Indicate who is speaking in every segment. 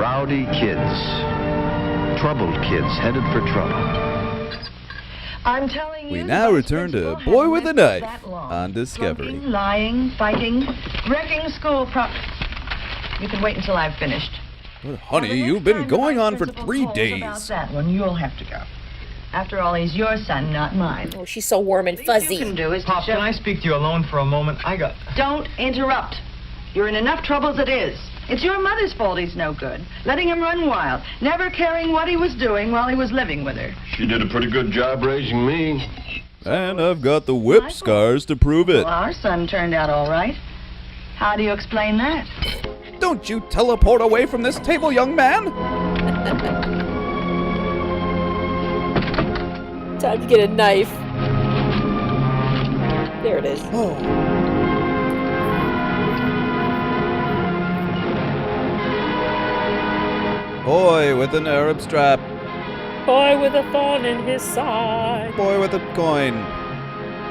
Speaker 1: Rowdy kids. Troubled kids headed for trouble.
Speaker 2: I'm telling you,
Speaker 3: We now return to Boy with a Knife on Discovery.
Speaker 2: Drunking, lying, fighting, wrecking school You can wait until I've finished.
Speaker 3: But honey, you've been going on for 3 days.
Speaker 2: About that one, you'll have to go. After all, he's your son, not mine.
Speaker 4: Oh, she's so warm and
Speaker 2: What
Speaker 4: fuzzy.
Speaker 2: you can do is
Speaker 5: Pop, can I speak to you alone for a moment?
Speaker 2: Don't interrupt. You're in enough trouble as it is. It's your mother's fault he's no good. Letting him run wild, never caring what he was doing while he was living with her.
Speaker 1: She did a pretty good job raising me.
Speaker 3: And I've got the whip scars to prove it.
Speaker 2: Well, our son turned out all right. How do you explain that?
Speaker 3: Don't you teleport away from this table, young man!
Speaker 4: Time to get a knife. There it is.
Speaker 3: Oh. Boy with an Arab strap.
Speaker 4: Boy with a thorn in his side.
Speaker 3: Boy with a coin.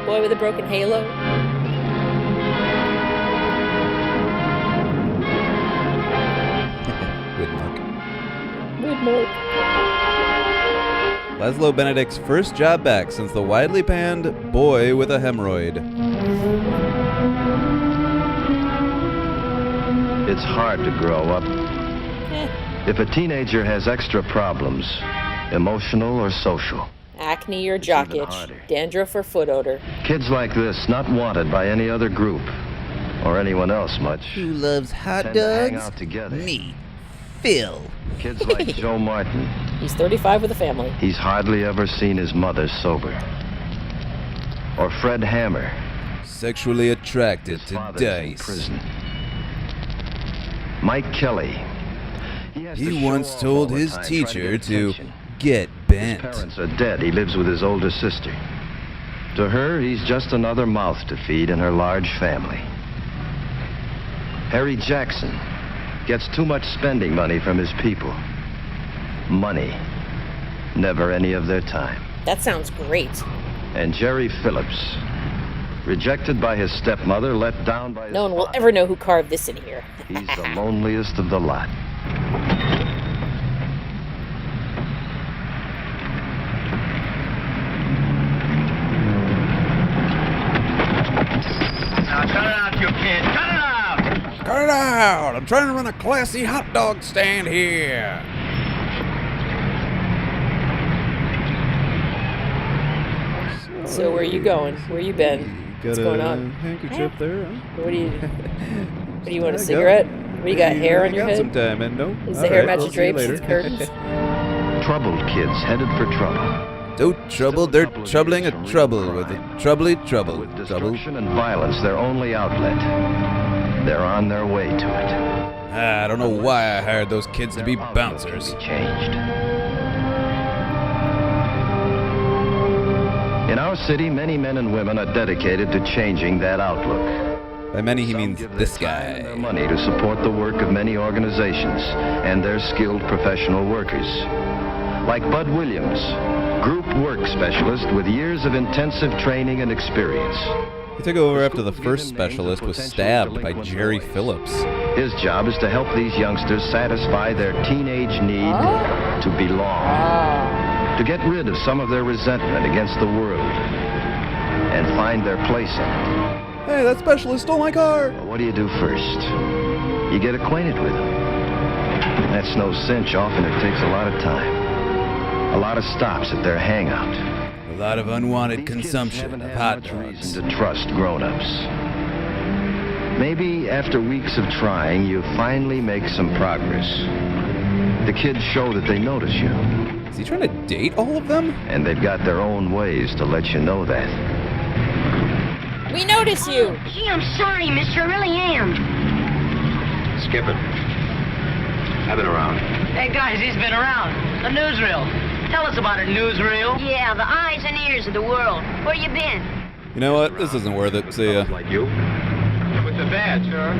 Speaker 4: Boy with a broken halo. Good milk.
Speaker 3: Laszlo Benedict's first job back since the widely panned Boy with a Hemorrhoid.
Speaker 1: It's hard to grow up. If a teenager has extra problems, emotional or social.
Speaker 4: Acne or
Speaker 1: even
Speaker 4: jock itch.
Speaker 1: harder.
Speaker 4: Dandruff or foot odor.
Speaker 1: Kids like this, not wanted by any other group or anyone else much.
Speaker 3: Who loves hot
Speaker 1: Tend to hang out together.
Speaker 3: Me, Phil.
Speaker 1: Kids like Joe Martin.
Speaker 4: He's 35 with a family.
Speaker 1: He's hardly ever seen his mother sober. Or Fred Hammer.
Speaker 3: Sexually attracted
Speaker 1: His
Speaker 3: to
Speaker 1: father's in
Speaker 3: dice.
Speaker 1: prison. Mike Kelly. has to
Speaker 3: He
Speaker 1: show
Speaker 3: once
Speaker 1: off
Speaker 3: told
Speaker 1: all the
Speaker 3: his
Speaker 1: time,
Speaker 3: teacher
Speaker 1: trying
Speaker 3: to
Speaker 1: get attention.
Speaker 3: get
Speaker 1: His
Speaker 3: bent.
Speaker 1: parents are dead. He lives with his older sister. To her, he's just another mouth to feed in her large family. Harry Jackson gets too much spending money from his people. Money. Never any of their time.
Speaker 4: That sounds great.
Speaker 1: And Jerry Phillips. Rejected by his stepmother, let down by his
Speaker 4: No one will
Speaker 1: father.
Speaker 4: ever know who carved this in here.
Speaker 1: He's the loneliest of the lot.
Speaker 5: Now cut it out, you kid. Cut it out!
Speaker 3: Cut it out! I'm trying to run a classy hot dog stand here.
Speaker 4: So where you going? Where you been? What's going on?
Speaker 3: Handkerchief there, huh?
Speaker 4: What do you want, a cigarette? What, you got hair on your
Speaker 3: I got
Speaker 4: head?
Speaker 3: some time, and no.
Speaker 4: Is
Speaker 3: All
Speaker 4: the hair
Speaker 3: right,
Speaker 4: matching
Speaker 3: we'll see you
Speaker 4: drapes
Speaker 3: later.
Speaker 4: and curtains?
Speaker 1: Troubled kids headed for trouble.
Speaker 3: So troubled, they're troubling a trouble with a troubly trouble.
Speaker 1: With
Speaker 3: Trouble.
Speaker 1: destruction and violence their only outlet. They're on their way to it.
Speaker 3: I don't know why I hired those kids to be
Speaker 1: Their outlook
Speaker 3: bouncers.
Speaker 1: can be changed. In our city, many men and women are dedicated to changing that outlook.
Speaker 3: By many, he
Speaker 1: Some
Speaker 3: means
Speaker 1: give their
Speaker 3: this
Speaker 1: time and their
Speaker 3: guy.
Speaker 1: money to support the work of many organizations and their skilled professional workers. Like Bud Williams, group work specialist with years of intensive training and experience.
Speaker 3: He took over after the first specialist was stabbed by Jerry Phillips.
Speaker 1: His job is to help these youngsters satisfy their teenage need to belong, to get rid of some of their resentment against the world, and find their place in it.
Speaker 3: Hey, that specialist stole my car!
Speaker 1: Well, what do you do first? You get acquainted with them. That's no cinch. Often it takes a lot of time. A lot of stops at their hangout.
Speaker 3: A lot of unwanted
Speaker 1: These kids
Speaker 3: consumption
Speaker 1: haven't
Speaker 3: of
Speaker 1: had
Speaker 3: hot
Speaker 1: much
Speaker 3: dogs.
Speaker 1: reason to trust grown-ups. Maybe after weeks of trying, you finally make some progress. The kids show that they notice you,
Speaker 3: Is he trying to date all of them?
Speaker 1: and they've got their own ways to let you know that.
Speaker 4: We notice you!
Speaker 6: Gee, I'm sorry, mister. I really am.
Speaker 1: Skip it. I've been around.
Speaker 2: Hey, guys, he's been around. A newsreel. Tell us about it, newsreel.
Speaker 6: Yeah, the eyes and ears of the world. Where you been?
Speaker 3: You know what? This isn't worth it. See ya.
Speaker 7: Like you? With the badge, huh?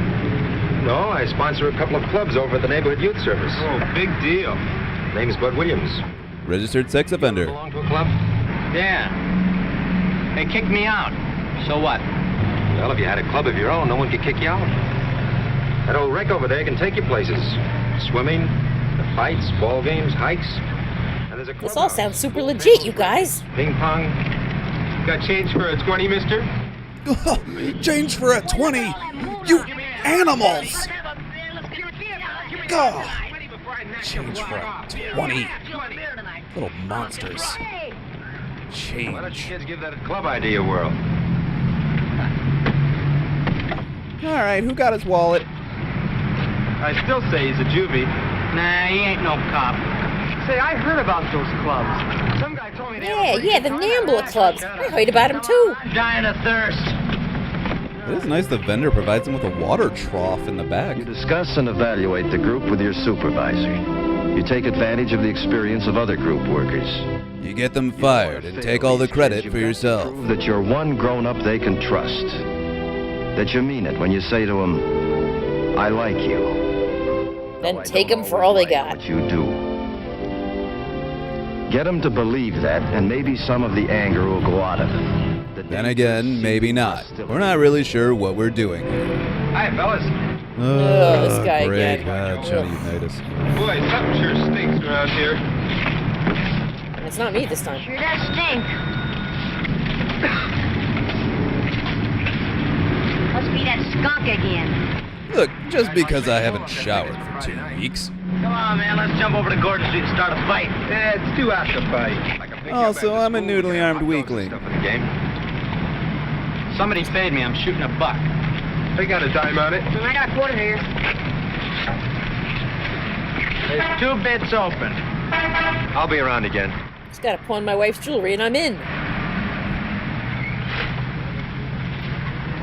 Speaker 7: No, I sponsor a couple of clubs over at the neighborhood youth service.
Speaker 5: Oh, big deal.
Speaker 7: Name's Bud Williams.
Speaker 3: Registered sex offender.
Speaker 7: Belong to a club?
Speaker 5: Yeah. They kicked me out. So what?
Speaker 7: Well, if you had a club of your own, no one could kick you out. That old wreck over there can take you places. Swimming, The fights, ball games, hikes. And there's a
Speaker 4: This all sounds super legit, you guys.
Speaker 7: Ping pong. Got change for a 20, mister?
Speaker 3: Change for a 20! You animals! God. Change for a 20. Little monsters.
Speaker 7: Why don't you
Speaker 3: Change.
Speaker 7: kids give that club idea a whirl?
Speaker 3: Alright, who got his wallet?
Speaker 7: I still say he's a juvie.
Speaker 5: Nah, he ain't no cop.
Speaker 7: Say, I heard about those clubs. Some guy told me they
Speaker 4: Yeah, the Nambla clubs. I heard about them too.
Speaker 5: I'm dying of thirst.
Speaker 3: It is nice the vendor provides them with a water trough in the back.
Speaker 1: You discuss and evaluate the group with your supervisor. You take advantage of the experience of other group workers.
Speaker 3: You get them fired and take all the credit for yourself.
Speaker 1: Prove that you're one grown-up they can trust. That you mean it when you say to them, I like you.
Speaker 4: Then take them for all they got.
Speaker 1: What you do. Get them to believe that, and maybe some of the anger will go out of them.
Speaker 3: Then again, maybe not. We're not really sure what we're doing here.
Speaker 7: Hi, fellas.
Speaker 4: This guy
Speaker 3: great.
Speaker 4: again.
Speaker 3: God, Johnny Unitas.
Speaker 7: Boy, something sure stinks around here.
Speaker 4: And it's not me this time.
Speaker 6: Sure does stink. Must be that skunk again.
Speaker 3: Look, just because I haven't showered for 2 weeks.
Speaker 5: Come on, man, let's jump over to Gordon Street and start a fight.
Speaker 7: Yeah, it's too apt to fight.
Speaker 3: Also, I'm a noodly armed weakling.
Speaker 5: Somebody paid me. I'm shooting a buck.
Speaker 7: They got a dime on it.
Speaker 6: I got a quarter here.
Speaker 5: There's 2 bits open.
Speaker 7: I'll be around again.
Speaker 4: Just gotta pawn my wife's jewelry and I'm in.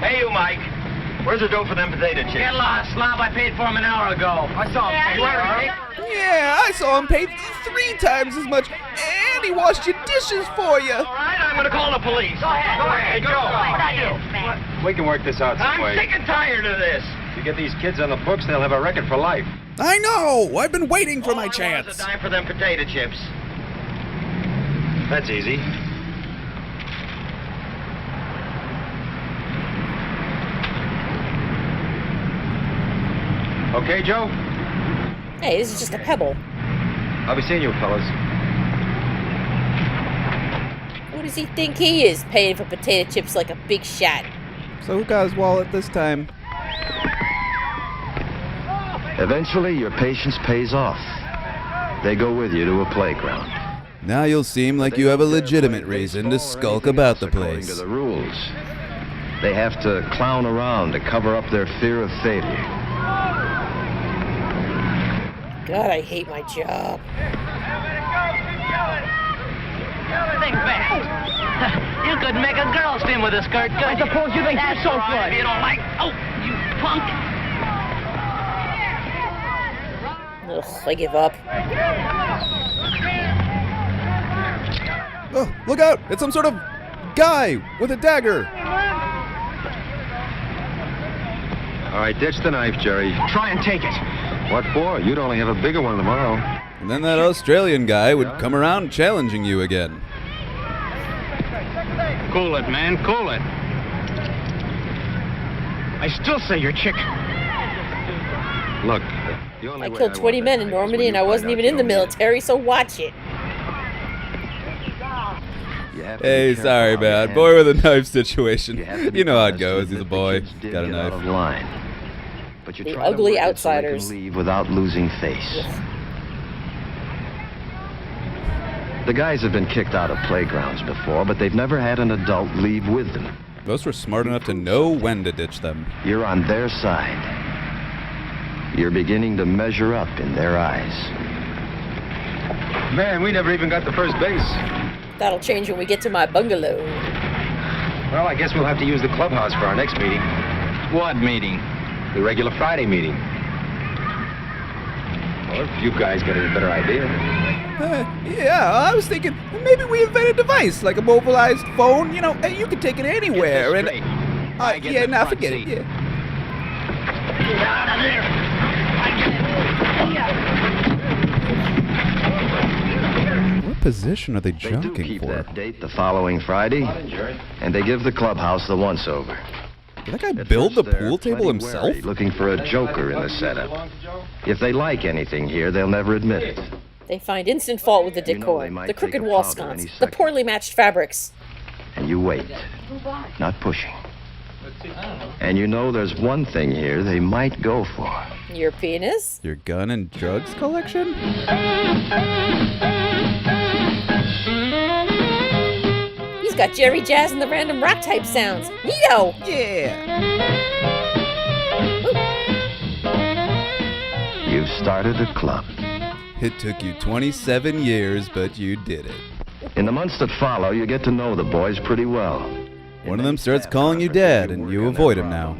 Speaker 5: Hey, you, Mike.
Speaker 7: Where's the dough for them potato chips?
Speaker 5: Get lost, slob. I paid for him an hour ago.
Speaker 7: I saw him.
Speaker 3: Yeah, I saw him pay 3 times as much, and he washed your dishes for you.
Speaker 5: All right, I'm going to call the police.
Speaker 6: Go ahead.
Speaker 7: Go.
Speaker 6: What I do?
Speaker 7: We can work this out some
Speaker 5: I'm
Speaker 7: way.
Speaker 5: sick and tired of this.
Speaker 7: If you get these kids on the books, they'll have a record for life.
Speaker 3: I know! I've been waiting for
Speaker 5: All
Speaker 3: my
Speaker 5: I want
Speaker 3: chance.
Speaker 5: is a dime for them potato chips.
Speaker 7: That's easy. Okay, Joe?
Speaker 4: Hey, this is just a pebble.
Speaker 7: I'll be seeing you, fellas.
Speaker 4: What does he think he is, paying for potato chips like a big shot?
Speaker 3: So who got his wallet this time?
Speaker 1: Eventually, your patience pays off. They go with you to a playground.
Speaker 3: Now you'll seem like you have a legitimate reason to skulk about the
Speaker 1: According to
Speaker 3: place.
Speaker 1: the rules, they have to clown around to cover up their fear of failure.
Speaker 4: God, I hate my job.
Speaker 5: Think fast. You could make a girl spin with a skirt, couldn't you? I suppose you think you're so good. You don't like... Oh, you punk.
Speaker 4: Ugh, I give up.
Speaker 3: Oh, look out! It's some sort of guy with a dagger.
Speaker 7: All right, ditch the knife, Jerry.
Speaker 5: Try and take it.
Speaker 7: What for? You'd only have a bigger one tomorrow.
Speaker 3: And then that Australian guy would come around challenging you again.
Speaker 5: Cool it, man. Cool it. I still say you're chicken.
Speaker 7: Look, the only
Speaker 4: I
Speaker 7: way
Speaker 4: killed 20
Speaker 7: want
Speaker 4: men
Speaker 7: that
Speaker 4: in
Speaker 7: knife is
Speaker 4: Normandy
Speaker 7: when
Speaker 4: and
Speaker 7: you
Speaker 4: I wasn't
Speaker 7: find
Speaker 4: even
Speaker 7: out
Speaker 4: in the
Speaker 7: you're
Speaker 4: military, so watch it.
Speaker 1: You have to
Speaker 3: Hey,
Speaker 1: be careful
Speaker 3: sorry,
Speaker 1: how you
Speaker 3: man.
Speaker 1: handle
Speaker 3: Boy with a
Speaker 1: it.
Speaker 3: knife situation.
Speaker 1: You have to be
Speaker 3: You know how it
Speaker 1: honest to
Speaker 3: goes. He's a
Speaker 1: admit
Speaker 3: boy.
Speaker 1: the kids did
Speaker 3: Got a
Speaker 1: get out
Speaker 3: knife.
Speaker 1: of line. But you
Speaker 4: The
Speaker 1: try to
Speaker 4: ugly
Speaker 1: work it so they
Speaker 4: outsiders.
Speaker 1: can leave without losing face. The guys have been kicked out of playgrounds before, but they've never had an adult leave with them.
Speaker 3: Most were smart enough to know when to ditch them.
Speaker 1: You're on their side. You're beginning to measure up in their eyes.
Speaker 7: Man, we never even got to first base.
Speaker 4: That'll change when we get to my bungalow.
Speaker 7: Well, I guess we'll have to use the clubhouse for our next meeting.
Speaker 5: What meeting?
Speaker 7: The regular Friday meeting. Well, if you guys got any better idea.
Speaker 3: Yeah, I was thinking maybe we invent a device like a mobilized phone. You know, you can take it anywhere. And
Speaker 5: Straight. I get
Speaker 3: yeah,
Speaker 5: in the
Speaker 3: now
Speaker 5: front
Speaker 3: forget
Speaker 5: seat.
Speaker 3: it. Yeah.
Speaker 5: Get out of there.
Speaker 3: What position are they
Speaker 1: They do
Speaker 3: jockeying
Speaker 1: keep
Speaker 3: for?
Speaker 1: that date the following Friday, and they give the clubhouse the once-over.
Speaker 3: Did that guy
Speaker 1: At
Speaker 3: build the
Speaker 1: first, they're
Speaker 3: pool table
Speaker 1: plenty
Speaker 3: himself?
Speaker 1: wary, looking for a joker in the setup. If they like anything here, they'll never admit it.
Speaker 4: They find instant fault with the decor,
Speaker 1: they might
Speaker 4: the crooked
Speaker 1: take a
Speaker 4: wall
Speaker 1: powder any
Speaker 4: sconce, the
Speaker 1: second.
Speaker 4: poorly matched fabrics.
Speaker 1: And you wait, not pushing. And you know there's one thing here they might go for.
Speaker 4: Your penis?
Speaker 3: Your gun and drugs collection?
Speaker 4: He's got Jerry Jazz and the random rock type sounds. Neato!
Speaker 3: Yeah.
Speaker 1: You've started a club.
Speaker 3: It took you 27 years, but you did it.
Speaker 1: In the months that follow, you get to know the boys pretty well.
Speaker 3: One of them starts calling you dad, and you avoid him now.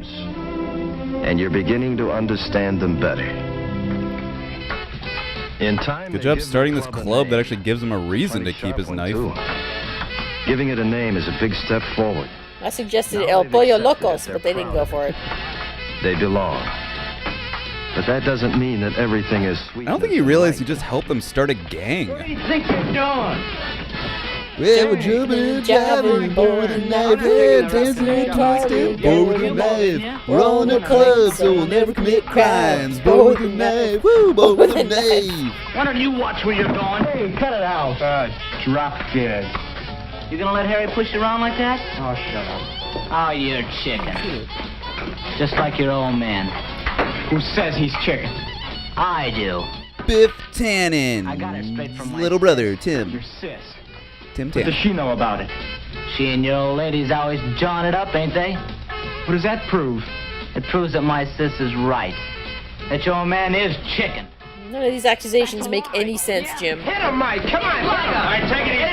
Speaker 1: And you're beginning to understand them better. In time,
Speaker 3: Good
Speaker 1: they
Speaker 3: job
Speaker 1: give the
Speaker 3: starting this
Speaker 1: a
Speaker 3: club that
Speaker 1: name.
Speaker 3: actually gives him a reason to
Speaker 1: Funny
Speaker 3: keep his
Speaker 1: sharp one,
Speaker 3: knife.
Speaker 1: too. Giving it a name is a big step forward.
Speaker 4: I suggested
Speaker 1: Now
Speaker 4: El
Speaker 1: they've
Speaker 4: Pollo
Speaker 1: accepted
Speaker 4: Locos,
Speaker 1: it,
Speaker 4: but they didn't go for it.
Speaker 1: They belong. But that doesn't mean that everything is sweet.
Speaker 3: I don't think he realized he just helped them start a gang.
Speaker 5: What do you think you're doing?
Speaker 3: Well, we're jumping and jiving, boy with a knife, yeah, dancing and twisting, boy with a knife. We're all in a club, so we'll never commit crimes, boy with a knife, woo, boy with a knife.
Speaker 5: Why don't you watch where you're going?
Speaker 7: Hey, cut it out. Drop dead.
Speaker 5: You gonna let Harry push you around like that?
Speaker 7: Oh, shut up.
Speaker 5: Oh, you're chicken. Just like your old man.
Speaker 7: Who says he's chicken?
Speaker 5: I do.
Speaker 3: Biff Tannen,
Speaker 5: I got it straight from my
Speaker 3: little brother, Tim.
Speaker 7: Your sis.
Speaker 3: Tim
Speaker 7: What does
Speaker 3: Tannen.
Speaker 7: she know about it?
Speaker 5: She and your old ladies always jawing it up, ain't they?
Speaker 7: What does that prove?
Speaker 5: It proves that my sis is right. That your old man is chicken.
Speaker 4: None of these accusations make any sense, Jim.
Speaker 7: Hit him, Mike. Come on. All right, take it easy.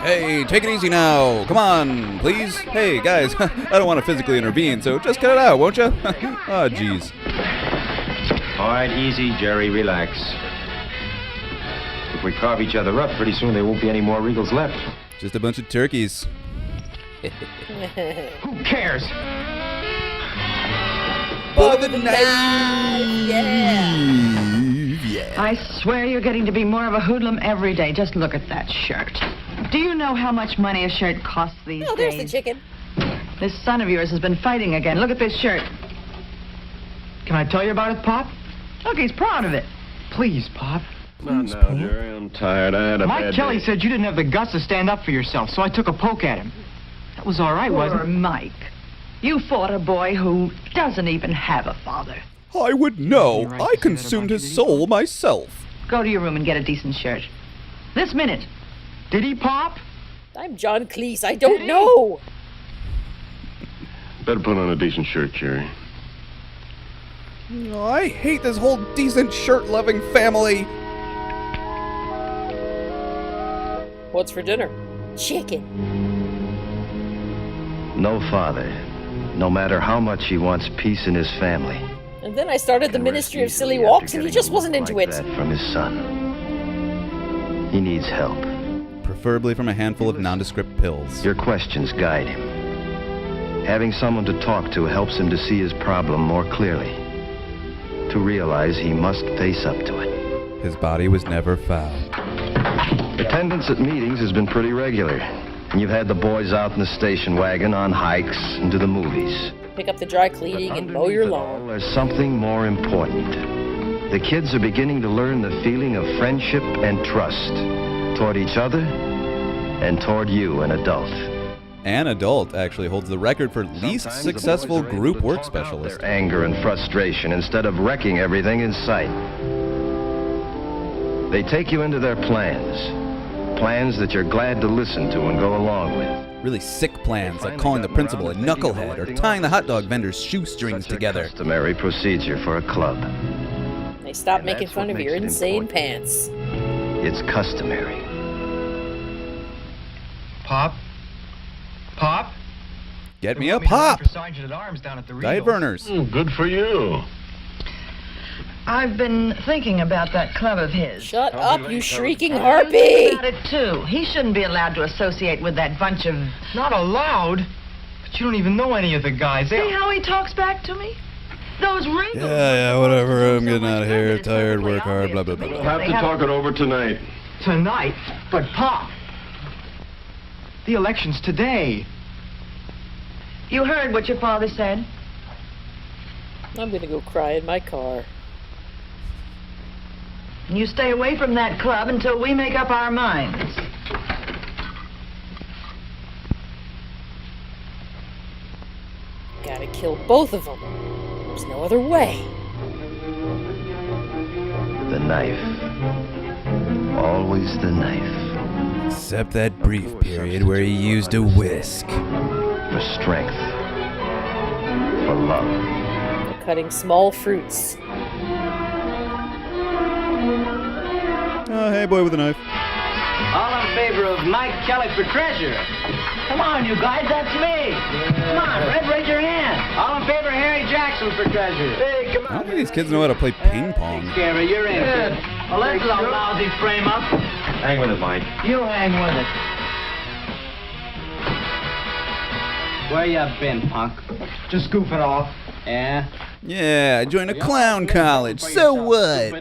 Speaker 3: Hey, take it easy now. Come on, please. Hey, guys, I don't want to physically intervene, so just cut it out, won't you? Oh, jeez.
Speaker 7: All right, easy, Jerry. Relax. If we carve each other up, pretty soon there won't be any more Regals left.
Speaker 3: Just a bunch of turkeys.
Speaker 7: Who cares?
Speaker 3: Boy with a knife. Yeah.
Speaker 2: I swear you're getting to be more of a hoodlum every day. Just look at that shirt. Do you know how much money a shirt costs these
Speaker 4: Oh, there's the
Speaker 2: days?
Speaker 4: chicken.
Speaker 2: This son of yours has been fighting again. Look at this shirt.
Speaker 7: Can I tell you about it, Pop?
Speaker 2: Look, he's proud of it.
Speaker 7: Please, Pop.
Speaker 1: Not now, Jerry. I'm tired. I had a
Speaker 7: Mike
Speaker 1: bad
Speaker 7: Kelly
Speaker 1: day.
Speaker 7: said you didn't have the guts to stand up for yourself, so I took a poke at him. That was all right, wasn't
Speaker 2: Poor
Speaker 7: it?
Speaker 2: Mike. You fought a boy who doesn't even have a father.
Speaker 3: I would know.
Speaker 7: You're right
Speaker 3: I
Speaker 7: to say that
Speaker 3: consumed
Speaker 7: about
Speaker 3: his
Speaker 7: you,
Speaker 3: soul myself.
Speaker 2: Go to your room and get a decent shirt. This minute.
Speaker 7: Did he, Pop?
Speaker 4: I'm John Cleese. I don't know.
Speaker 1: Better put on a decent shirt, Jerry.
Speaker 3: Oh, I hate this whole decent shirt-loving family.
Speaker 4: What's for dinner? Chicken.
Speaker 1: No father, no matter how much he wants peace in his family.
Speaker 4: And then I started the
Speaker 1: can
Speaker 4: Ministry of
Speaker 1: rest
Speaker 4: Silly
Speaker 1: easily
Speaker 4: Walks,
Speaker 1: after
Speaker 4: and he
Speaker 1: getting
Speaker 4: just
Speaker 1: a
Speaker 4: wasn't
Speaker 1: look
Speaker 4: into
Speaker 1: like
Speaker 4: it.
Speaker 1: that from his son. He needs help.
Speaker 3: Preferably from a handful of nondescript pills.
Speaker 1: Your questions guide him. Having someone to talk to helps him to see his problem more clearly. To realize he must face up to it.
Speaker 3: His body was never found.
Speaker 1: Attendance at meetings has been pretty regular. And you've had the boys out in the station wagon on hikes and to the movies.
Speaker 4: Pick up the dry cleaning and mow your
Speaker 1: Underneath it all,
Speaker 4: lawn.
Speaker 1: there's something more important. The kids are beginning to learn the feeling of friendship and trust toward each other and toward you, an adult.
Speaker 3: An adult actually holds the record for least
Speaker 1: Sometimes the
Speaker 3: successful
Speaker 1: boys are able
Speaker 3: group
Speaker 1: to
Speaker 3: work
Speaker 1: talk out
Speaker 3: specialist.
Speaker 1: their anger and frustration instead of wrecking everything in sight. They take you into their plans. Plans that you're glad to listen to and go along with.
Speaker 3: Really sick plans like calling the principal a knucklehead or tying the hot dog vendor's shoestrings
Speaker 1: Such a
Speaker 3: together.
Speaker 1: customary procedure for a club.
Speaker 4: They stop
Speaker 1: And
Speaker 4: making
Speaker 1: that's
Speaker 4: fun
Speaker 1: what
Speaker 4: of your
Speaker 1: makes it
Speaker 4: insane
Speaker 1: important.
Speaker 4: pants.
Speaker 1: It's customary.
Speaker 7: Pop? Pop?
Speaker 3: Get
Speaker 7: They
Speaker 3: me a
Speaker 7: want to run
Speaker 3: pop!
Speaker 7: for Sergeant at Arms down at the
Speaker 3: Diet
Speaker 7: Regals.
Speaker 3: Vernors.
Speaker 1: Good for you.
Speaker 2: I've been thinking about that club of his.
Speaker 4: Shut up, you shrieking
Speaker 2: I'm
Speaker 4: harpy!
Speaker 2: thinking about it, too. He shouldn't be allowed to associate with that bunch of...
Speaker 7: Not allowed? But you don't even know any of the guys.
Speaker 2: See how he talks back to me? Those Regals.
Speaker 3: Yeah, whatever. I'm getting out of here. Tired, work hard, blah, blah, blah.
Speaker 1: We'll have to talk it over tonight.
Speaker 7: Tonight? But, Pop, the election's today.
Speaker 2: You heard what your father said?
Speaker 4: I'm gonna go cry in my car.
Speaker 2: And you stay away from that club until we make up our minds.
Speaker 4: Gotta kill both of them. There's no other way.
Speaker 1: The knife. Always the knife.
Speaker 3: Except that brief period where he used a whisk.
Speaker 1: For strength. For love.
Speaker 4: For cutting small fruits.
Speaker 3: Oh, hey, boy with a knife.
Speaker 5: All in favor of Mike Kelly for treasurer. Come on, you guys, that's me. Come on, Red, raise your hand. All in favor of Harry Jackson for treasurer. Hey, come
Speaker 3: I don't think these kids know how to play ping pong.
Speaker 5: Gary, you're in. Well, that's a lousy frame up.
Speaker 7: Hang with it, Mike.
Speaker 5: You hang with it. Where you been, punk?
Speaker 7: Just goofing off.
Speaker 5: Yeah?
Speaker 3: Yeah, I joined a clown college. So what?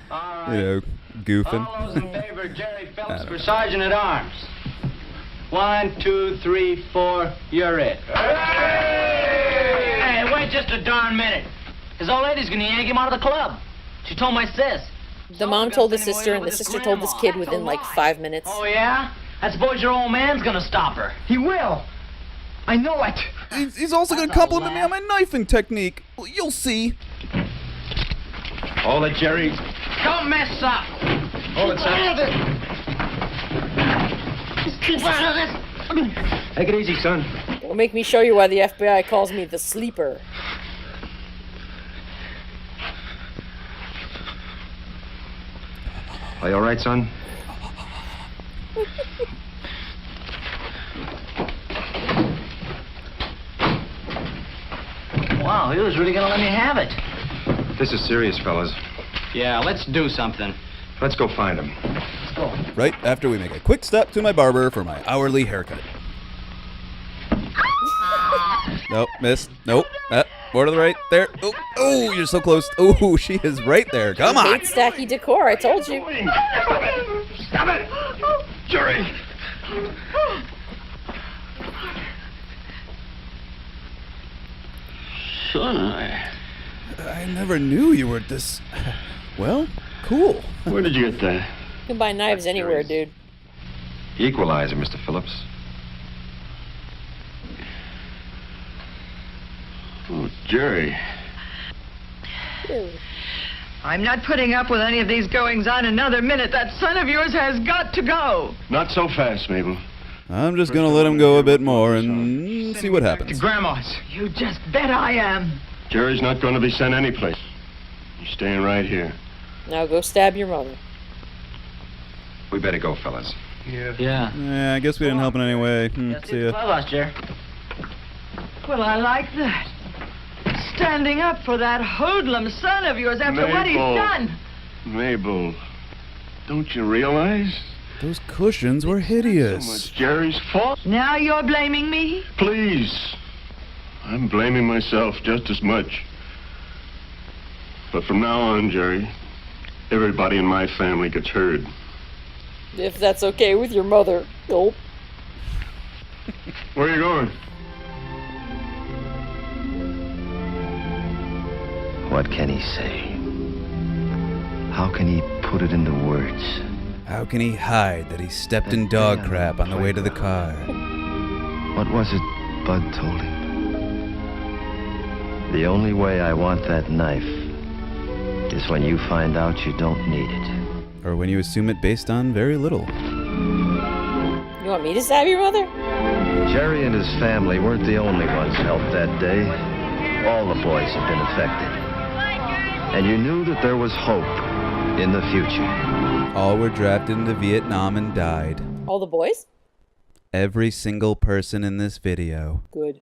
Speaker 5: All right.
Speaker 3: You know, goofing.
Speaker 5: All those in favor of Jerry Phillips for sergeant at arms. 1, 2, 3, 4. You're it. Hey, wait just a darn minute. His old lady's gonna yank him out of the club. She told my sis.
Speaker 4: The mom told the sister, and the sister told this kid within like 5 minutes.
Speaker 5: Oh, yeah? I suppose your old man's gonna stop her.
Speaker 7: He will. I know it.
Speaker 3: He's also going to compliment me on my knifing technique. Well, you'll see.
Speaker 7: Hold it, Jerry.
Speaker 5: Don't mess up.
Speaker 7: Hold it, son. Take it easy, son.
Speaker 4: Don't make me show you why the FBI calls me the sleeper.
Speaker 7: Are you all right, son?
Speaker 5: Wow, he was really gonna let me have it.
Speaker 7: This is serious, fellas.
Speaker 5: Yeah, let's do something.
Speaker 7: Let's go find him.
Speaker 5: Let's go.
Speaker 3: Right after we make a quick stop to my barber for my hourly haircut. Nope, missed. Nope. More to the right. There. Oh, oh, you're so close. Oh, she is right there. Come on.
Speaker 4: Hate stacky decor, I told you.
Speaker 7: Stop it! Jerry!
Speaker 5: Son,
Speaker 3: I never knew you were this... Well, cool.
Speaker 7: Where did you get that?
Speaker 4: You can buy knives anywhere, dude.
Speaker 7: Equalizer, Mr. Phillips. Oh, Jerry.
Speaker 4: Ew.
Speaker 2: I'm not putting up with any of these goings-on another minute. That son of yours has got to go.
Speaker 7: Not so fast, Mabel.
Speaker 3: I'm just going to let him go a bit more and see what happens.
Speaker 7: Grandma's.
Speaker 2: You just bet I am.
Speaker 7: Jerry's not going to be sent anyplace. He's staying right here.
Speaker 4: Now go stab your mother.
Speaker 7: We better go, fellas.
Speaker 5: Yeah.
Speaker 3: Yeah, I guess we didn't help in any way. See ya.
Speaker 5: Clubhouse, Jerry.
Speaker 2: Well, I like that. Standing up for that hoodlum son of yours after what he's
Speaker 7: Mabel.
Speaker 2: done.
Speaker 7: Mabel, don't you realize?
Speaker 3: Those cushions were
Speaker 7: So
Speaker 3: hideous.
Speaker 7: much Jerry's fault.
Speaker 2: Now you're blaming me?
Speaker 7: Please. I'm blaming myself just as much. But from now on, Jerry, everybody in my family gets heard.
Speaker 4: If that's okay with your mother. Nope.
Speaker 7: Where are you going?
Speaker 1: What can he say? How can he put it into words?
Speaker 3: How can he hide that he stepped in dog crap on the way to the car?
Speaker 1: What was it Bud told him? The only way I want that knife is when you find out you don't need it.
Speaker 3: Or when you assume it based on very little.
Speaker 4: You want me to stab your mother?
Speaker 1: Jerry and his family weren't the only ones helped that day. All the boys have been affected. And you knew that there was hope in the future.
Speaker 3: All were drafted into Vietnam and died.
Speaker 4: All the boys?
Speaker 3: Every single person in this video.
Speaker 4: Good.